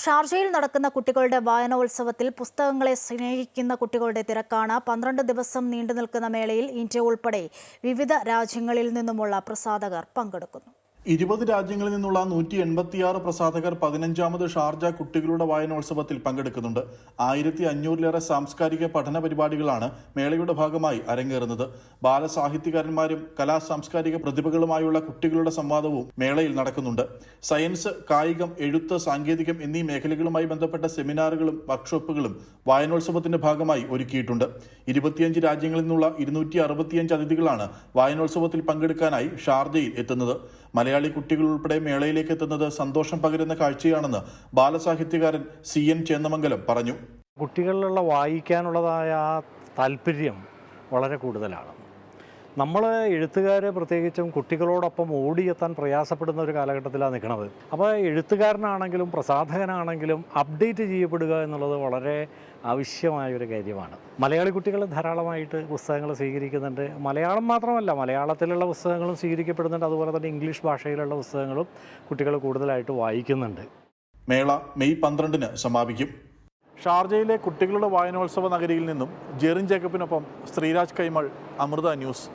ഷാർജയിൽ നടക്കുന്ന കുട്ടികളുടെ വായനോത്സവത്തിൽ പുസ്തകങ്ങളെ സ്നേഹിക്കുന്ന കുട്ടികളുടെ തിരക്കാണ്. 12 ദിവസം നീണ്ടുനിൽക്കുന്ന മേളയിൽ ഇന്ത്യ ഉൾപ്പെടെ വിവിധ രാജ്യങ്ങളിൽ നിന്നുമുള്ള പ്രസാധകർ പങ്കെടുക്കുന്നു. 20 രാജ്യങ്ങളിൽ നിന്നുള്ള 186 പ്രസാധകർ 15ാമത് ഷാർജ കുട്ടികളുടെ വായനോത്സവത്തിൽ പങ്കെടുക്കുന്നുണ്ട്. 1500-ലേറെ സാംസ്കാരിക പഠന പരിപാടികളാണ് മേളയുടെ ഭാഗമായി അരങ്ങേറുന്നത്. ബാലസാഹിത്യകാരന്മാരും കലാ സാംസ്കാരിക പ്രതിഭകളുമായുള്ള കുട്ടികളുടെ സംവാദവും മേളയിൽ നടക്കുന്നുണ്ട്. സയൻസ്, കായികം, എഴുത്ത്, സാങ്കേതികം എന്നീ മേഖലകളുമായി ബന്ധപ്പെട്ട സെമിനാറുകളും വർക്ക്ഷോപ്പുകളും വായനോത്സവത്തിന്റെ ഭാഗമായി ഒരുക്കിയിട്ടുണ്ട്. 25 രാജ്യങ്ങളിൽ നിന്നുള്ള 265 അതിഥികളാണ് വായനോത്സവത്തിൽ പങ്കെടുക്കാനായി ഷാർജയിൽ എത്തുന്നത്. മലയാളി കുട്ടികൾ ഉൾപ്പെടെ മേളയിലേക്ക് എത്തുന്നത് സന്തോഷം പകരുന്ന കാഴ്ചയാണെന്ന് ബാലസാഹിത്യകാരൻ CN ചേന്നമംഗലം പറഞ്ഞു. കുട്ടികളിലുള്ള വായിക്കാനുള്ളതായ താല്പര്യം വളരെ കൂടുതലാണ്. നമ്മൾ എഴുത്തുകാരെ പ്രത്യേകിച്ചും കുട്ടികളോടൊപ്പം ഓടിയെത്താൻ പ്രയാസപ്പെടുന്ന ഒരു കാലഘട്ടത്തിലാണ് നിൽക്കുന്നത്. അപ്പോൾ എഴുത്തുകാരനാണെങ്കിലും പ്രസാധകനാണെങ്കിലും അപ്ഡേറ്റ് ചെയ്യപ്പെടുക എന്നുള്ളത് വളരെ ആവശ്യമായൊരു കാര്യമാണ്. മലയാളി കുട്ടികൾ ധാരാളമായിട്ട് പുസ്തകങ്ങൾ സ്വീകരിക്കുന്നുണ്ട്. മലയാളം മാത്രമല്ല, മലയാളത്തിലുള്ള പുസ്തകങ്ങളും സ്വീകരിക്കപ്പെടുന്നുണ്ട്. അതുപോലെ തന്നെ ഇംഗ്ലീഷ് ഭാഷയിലുള്ള പുസ്തകങ്ങളും കുട്ടികൾ കൂടുതലായിട്ട് വായിക്കുന്നുണ്ട്. മേള മെയ് 12-ന് സമാപിക്കും. ഷാർജയിലെ കുട്ടികളുടെ വായനോത്സവ നഗരിയിൽ നിന്നും ജെറിൻ ജേക്കബിനൊപ്പം ശ്രീരാജ് കൈമൾ, അമൃത ന്യൂസ്.